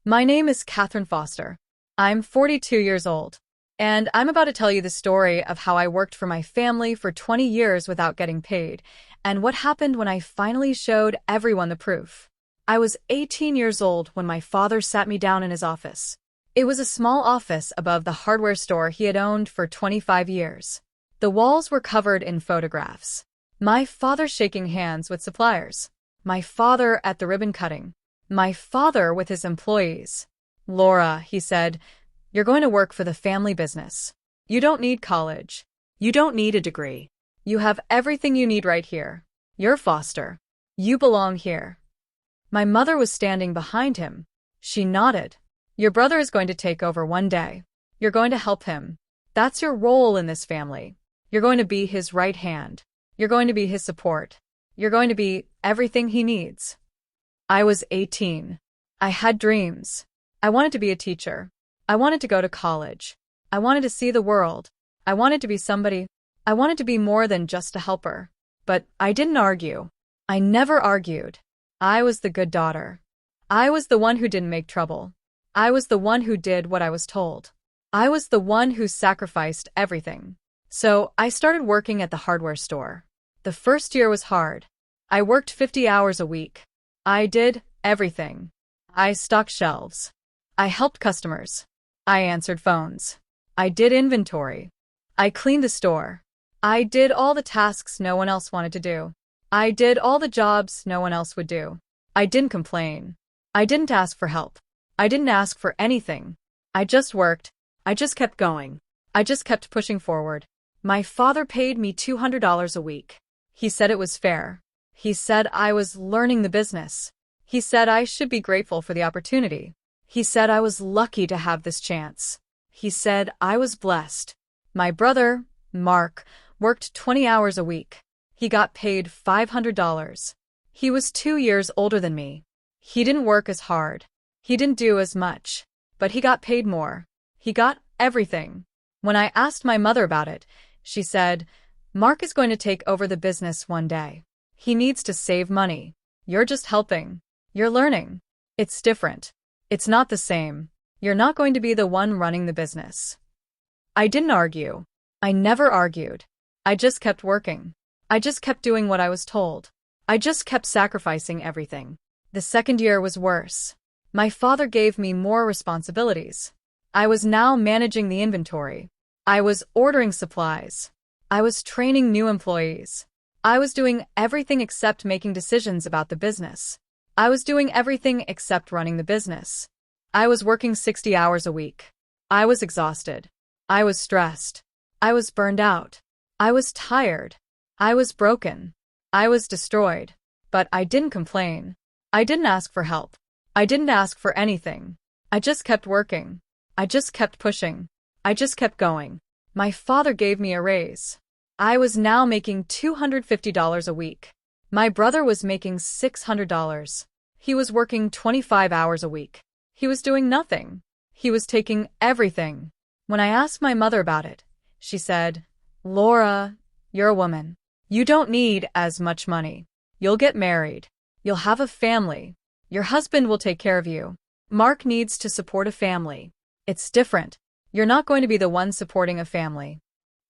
My name is Catherine Foster. I'm 42 years old, and I'm about to tell you the story of how I worked for my family for 20 years without getting paid, and what happened when I finally showed everyone the proof. I was 18 years old when my father sat me down in his office. It was a small office above the hardware store he had owned for 25 years. The walls were covered in photographs. My father shaking hands with suppliers. My father at the ribbon cutting. My father with his employees. "Laura," he said, "you're going to work for the family business. You don't need college. You don't need a degree. You have everything you need right here. You're Foster. You belong here." My mother was standing behind him. She nodded. "Your brother is going to take over one day. You're going to help him. That's your role in this family. You're going to be his right hand. You're going to be his support. You're going to be everything he needs." I was 18. I had dreams. I wanted to be a teacher. I wanted to go to college. I wanted to see the world. I wanted to be somebody. I wanted to be more than just a helper. But I didn't argue. I never argued. I was the good daughter. I was the one who didn't make trouble. I was the one who did what I was told. I was the one who sacrificed everything. So I started working at the hardware store. The first year was hard. I worked 50 hours a week. I did everything. I stocked shelves. I helped customers. I answered phones. I did inventory. I cleaned the store. I did all the tasks no one else wanted to do. I did all the jobs no one else would do. I didn't complain. I didn't ask for help. I didn't ask for anything. I just worked. I just kept going. I just kept pushing forward. My father paid me $200 a week. He said it was fair. He said I was learning the business. He said I should be grateful for the opportunity. He said I was lucky to have this chance. He said I was blessed. My brother, Mark, worked 20 hours a week. He got paid $500. He was 2 years older than me. He didn't work as hard. He didn't do as much. But he got paid more. He got everything. When I asked my mother about it, she said, "Mark is going to take over the business one day. He needs to save money. You're just helping. You're learning. It's different. It's not the same. You're not going to be the one running the business." I didn't argue. I never argued. I just kept working. I just kept doing what I was told. I just kept sacrificing everything. The second year was worse. My father gave me more responsibilities. I was now managing the inventory. I was ordering supplies. I was training new employees. I was doing everything except making decisions about the business. I was doing everything except running the business. I was working 60 hours a week. I was exhausted. I was stressed. I was burned out. I was tired. I was broken. I was destroyed. But I didn't complain. I didn't ask for help. I didn't ask for anything. I just kept working. I just kept pushing. I just kept going. My father gave me a raise. I was now making $250 a week. My brother was making $600. He was working 25 hours a week. He was doing nothing. He was taking everything. When I asked my mother about it, she said, "Laura, you're a woman. You don't need as much money. You'll get married. You'll have a family. Your husband will take care of you. Mark needs to support a family. It's different. You're not going to be the one supporting a family."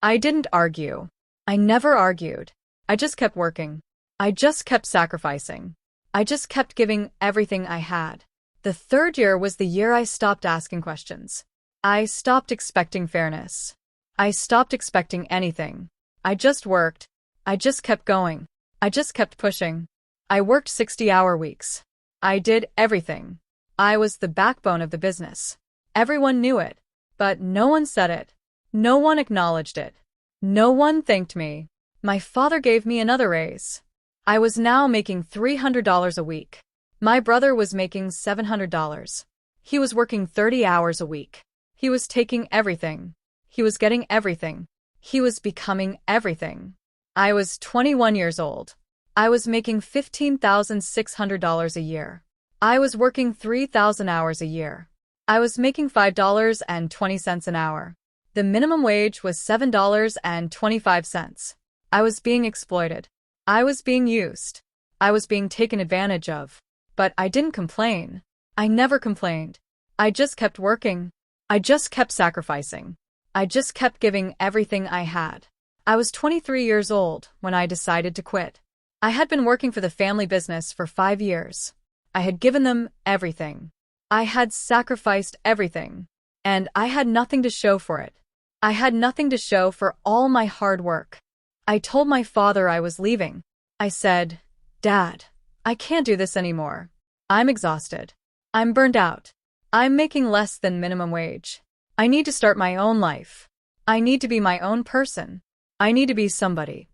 I didn't argue. I never argued. I just kept working. I just kept sacrificing. I just kept giving everything I had. The third year was the year I stopped asking questions. I stopped expecting fairness. I stopped expecting anything. I just worked. I just kept going. I just kept pushing. I worked 60-hour weeks. I did everything. I was the backbone of the business. Everyone knew it, but no one said it. No one acknowledged it. No one thanked me. My father gave me another raise. I was now making $300 a week. My brother was making $700. He was working 30 hours a week. He was taking everything. He was getting everything. He was becoming everything. I was 21 years old. I was making $15,600 a year. I was working 3,000 hours a year. I was making $5.20 an hour. The minimum wage was $7.25. I was being exploited. I was being used. I was being taken advantage of. But I didn't complain. I never complained. I just kept working. I just kept sacrificing. I just kept giving everything I had. I was 23 years old when I decided to quit. I had been working for the family business for 5 years. I had given them everything. I had sacrificed everything. And I had nothing to show for it. I had nothing to show for all my hard work. I told my father I was leaving. I said, "Dad, I can't do this anymore. I'm exhausted. I'm burned out. I'm making less than minimum wage. I need to start my own life. I need to be my own person. I need to be somebody."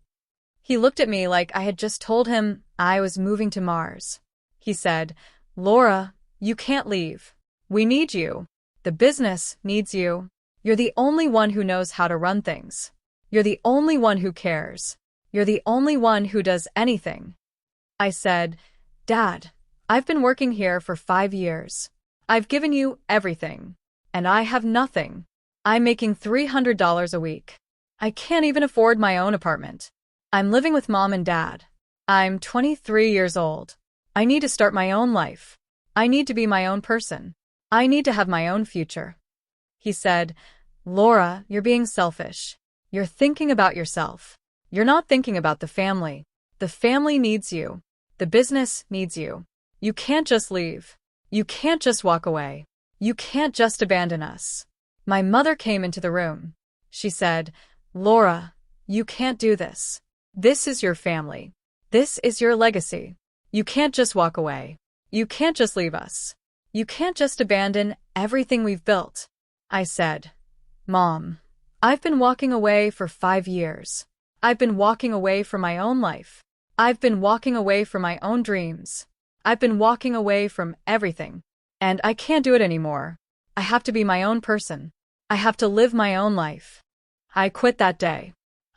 He looked at me like I had just told him I was moving to Mars. He said, "Laura, you can't leave. We need you. The business needs you. You're the only one who knows how to run things. You're the only one who cares. You're the only one who does anything." I said, "Dad, I've been working here for 5 years. I've given you everything. And I have nothing. I'm making $300 a week. I can't even afford my own apartment. I'm living with mom and dad. I'm 23 years old. I need to start my own life. I need to be my own person. I need to have my own future." He said, "Laura, you're being selfish. You're thinking about yourself. You're not thinking about the family. The family needs you. The business needs you. You can't just leave. You can't just walk away. You can't just abandon us." My mother came into the room. She said, "Laura, you can't do this. This is your family. This is your legacy. You can't just walk away. You can't just leave us. You can't just abandon everything we've built." I said, "Mom, I've been walking away for 5 years. I've been walking away from my own life. I've been walking away from my own dreams. I've been walking away from everything. And I can't do it anymore. I have to be my own person. I have to live my own life." I quit that day.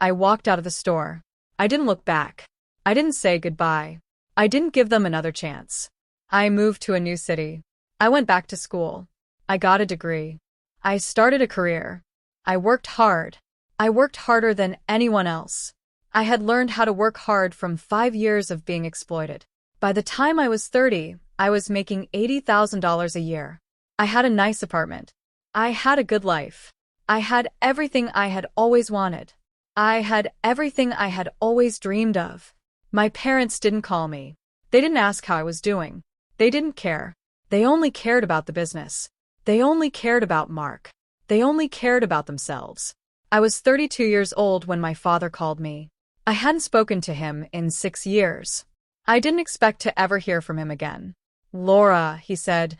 I walked out of the store. I didn't look back. I didn't say goodbye. I didn't give them another chance. I moved to a new city. I went back to school. I got a degree. I started a career. I worked hard. I worked harder than anyone else. I had learned how to work hard from 5 years of being exploited. By the time I was 30, I was making $80,000 a year. I had a nice apartment. I had a good life. I had everything I had always wanted. I had everything I had always dreamed of. My parents didn't call me. They didn't ask how I was doing. They didn't care. They only cared about the business. They only cared about Mark. They only cared about themselves. I was 32 years old when my father called me. I hadn't spoken to him in 6 years. I didn't expect to ever hear from him again. "Laura," he said,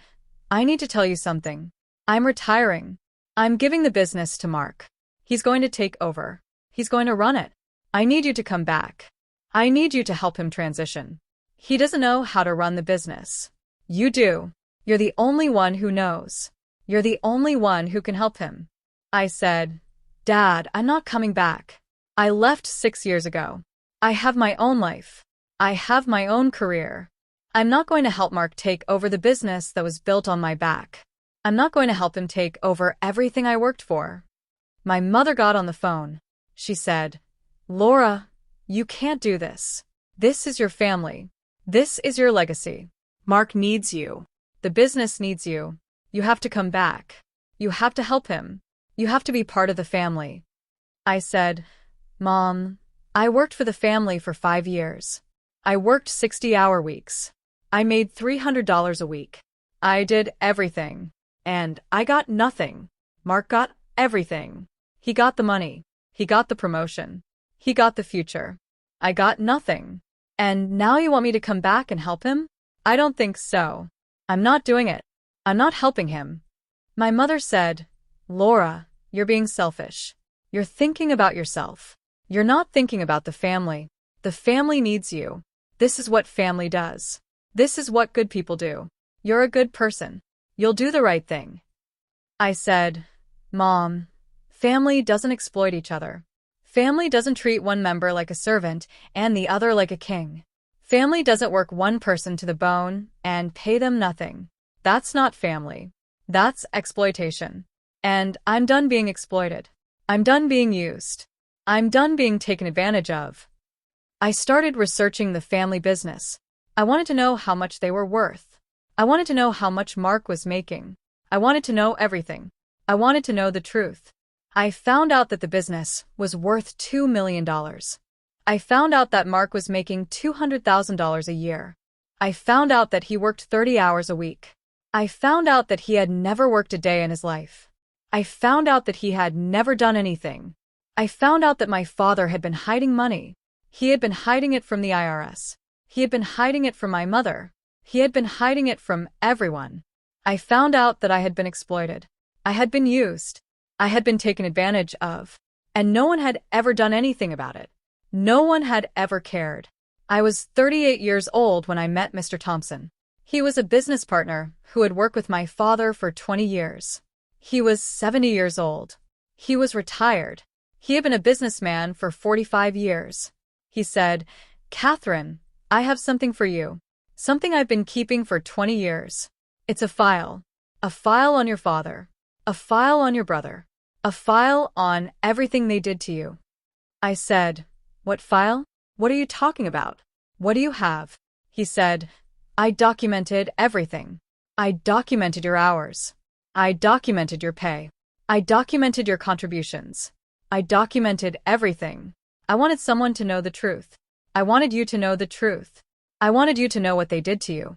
"I need to tell you something. I'm retiring. I'm giving the business to Mark. He's going to take over. He's going to run it. I need you to come back. I need you to help him transition. He doesn't know how to run the business. You do. You're the only one who knows. You're the only one who can help him." I said, "Dad, I'm not coming back. I left 6 years ago. I have my own life. I have my own career. I'm not going to help Mark take over the business that was built on my back. I'm not going to help him take over everything I worked for." My mother got on the phone. She said, "Laura, you can't do this. This is your family. This is your legacy. Mark needs you. The business needs you. You have to come back. You have to help him. You have to be part of the family." I said, "Mom, I worked for the family for 5 years. I worked 60-hour weeks. I made $300 a week. I did everything. And I got nothing. Mark got everything. He got the money. He got the promotion. He got the future. I got nothing. And now you want me to come back and help him? I don't think so. I'm not doing it. I'm not helping him." My mother said, "Laura, you're being selfish. You're thinking about yourself. You're not thinking about the family. The family needs you. This is what family does. This is what good people do. You're a good person. You'll do the right thing." I said, "Mom, family doesn't exploit each other. Family doesn't treat one member like a servant and the other like a king. Family doesn't work one person to the bone and pay them nothing. That's not family. That's exploitation. And I'm done being exploited. I'm done being used. I'm done being taken advantage of." I started researching the family business. I wanted to know how much they were worth. I wanted to know how much Mark was making. I wanted to know everything. I wanted to know the truth. I found out that the business was worth $2 million. I found out that Mark was making $200,000 a year. I found out that he worked 30 hours a week. I found out that he had never worked a day in his life. I found out that he had never done anything. I found out that my father had been hiding money. He had been hiding it from the IRS. He had been hiding it from my mother. He had been hiding it from everyone. I found out that I had been exploited. I had been used. I had been taken advantage of. And no one had ever done anything about it. No one had ever cared. I was 38 years old when I met Mr. Thompson. He was a business partner who had worked with my father for 20 years. He was 70 years old. He was retired. He had been a businessman for 45 years. He said, "Catherine, I have something for you. Something I've been keeping for 20 years. It's a file. A file on your father. A file on your brother. A file on everything they did to you." I said, "What file? What are you talking about? What do you have?" He said, "I documented everything. I documented your hours. I documented your pay. I documented your contributions. I documented everything. I wanted someone to know the truth. I wanted you to know the truth. I wanted you to know what they did to you."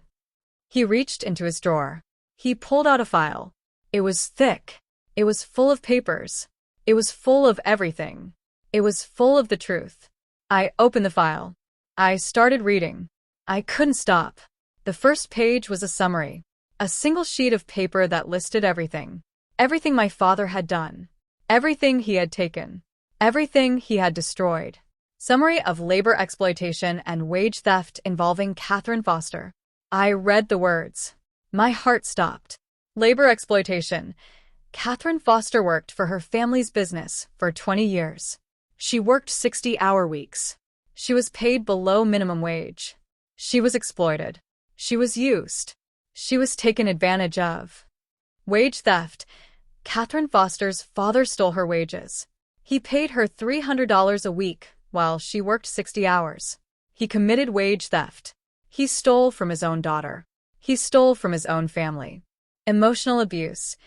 He reached into his drawer. He pulled out a file. It was thick. It was full of papers. It was full of everything. It was full of the truth. I opened the file. I started reading. I couldn't stop. The first page was a summary. A single sheet of paper that listed everything. Everything my father had done. Everything he had taken. Everything he had destroyed. Summary of labor exploitation and wage theft involving Catherine Foster. I read the words. My heart stopped. Labor exploitation. Catherine Foster worked for her family's business for 20 years. She worked 60-hour weeks. She was paid below minimum wage. She was exploited. She was used. She was taken advantage of. Wage theft. Catherine Foster's father stole her wages. He paid her $300 a week while she worked 60 hours. He committed wage theft. He stole from his own daughter. He stole from his own family. Emotional abuse.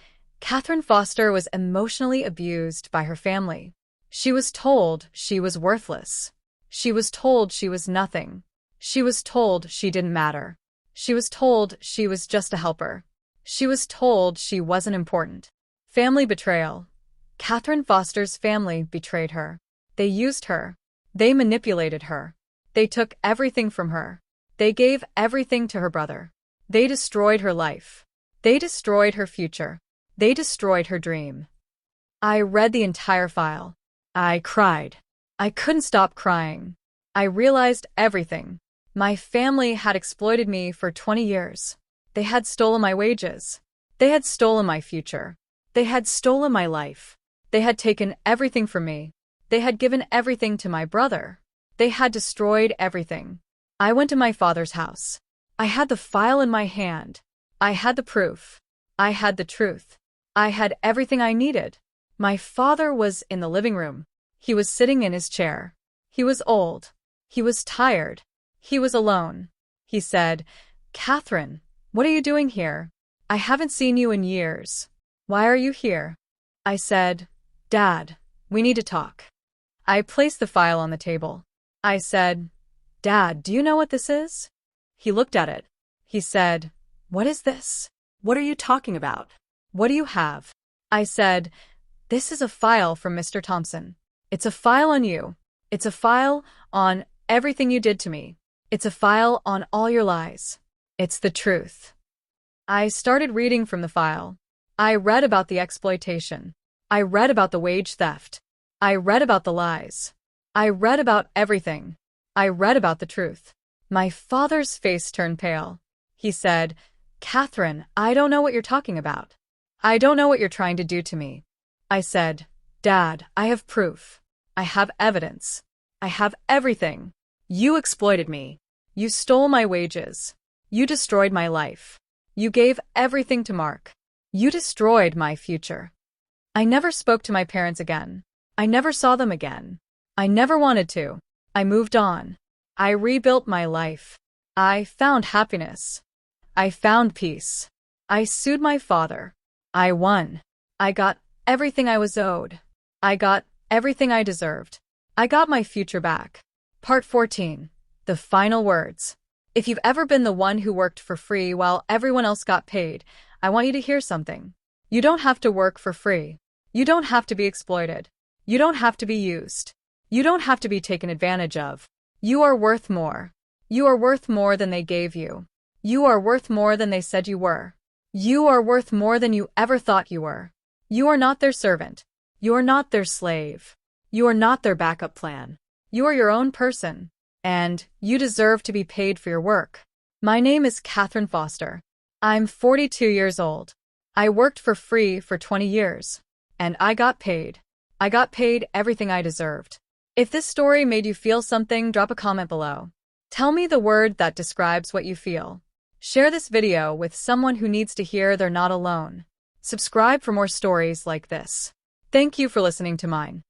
Catherine Foster was emotionally abused by her family. She was told she was worthless. She was told she was nothing. She was told she didn't matter. She was told she was just a helper. She was told she wasn't important. Family betrayal. Catherine Foster's family betrayed her. They used her. They manipulated her. They took everything from her. They gave everything to her brother. They destroyed her life. They destroyed her future. They destroyed her dream. I read the entire file. I cried. I couldn't stop crying. I realized everything. My family had exploited me for 20 years. They had stolen my wages. They had stolen my future. They had stolen my life. They had taken everything from me. They had given everything to my brother. They had destroyed everything. I went to my father's house. I had the file in my hand. I had the proof. I had the truth. I had everything I needed. My father was in the living room. He was sitting in his chair. He was old. He was tired. He was alone. He said, "Catherine, what are you doing here? I haven't seen you in years. Why are you here?" I said, "Dad, we need to talk." I placed the file on the table. I said, "Dad, do you know what this is?" He looked at it. He said, "What is this? What are you talking about? What do you have?" I said, "This is a file from Mr. Thompson. It's a file on you. It's a file on everything you did to me. It's a file on all your lies. It's the truth." I started reading from the file. I read about the exploitation. I read about the wage theft. I read about the lies. I read about everything. I read about the truth. My father's face turned pale. He said, "Catherine, I don't know what you're talking about. I don't know what you're trying to do to me." I said, "Dad, I have proof. I have evidence. I have everything. You exploited me. You stole my wages. You destroyed my life. You gave everything to Mark. You destroyed my future." I never spoke to my parents again. I never saw them again. I never wanted to. I moved on. I rebuilt my life. I found happiness. I found peace. I sued my father. I won. I got everything I was owed. I got everything I deserved. I got my future back. Part 14. The final words. If you've ever been the one who worked for free while everyone else got paid, I want you to hear something. You don't have to work for free. You don't have to be exploited. You don't have to be used. You don't have to be taken advantage of. You are worth more. You are worth more than they gave you. You are worth more than they said you were. You are worth more than you ever thought you were. You are not their servant. You are not their slave. You are not their backup plan. You are your own person. And you deserve to be paid for your work. My name is Catherine Foster. I'm 42 years old. I worked for free for 20 years. And I got paid. I got paid everything I deserved. If this story made you feel something, drop a comment below. Tell me the word that describes what you feel. Share this video with someone who needs to hear they're not alone. Subscribe for more stories like this. Thank you for listening to mine.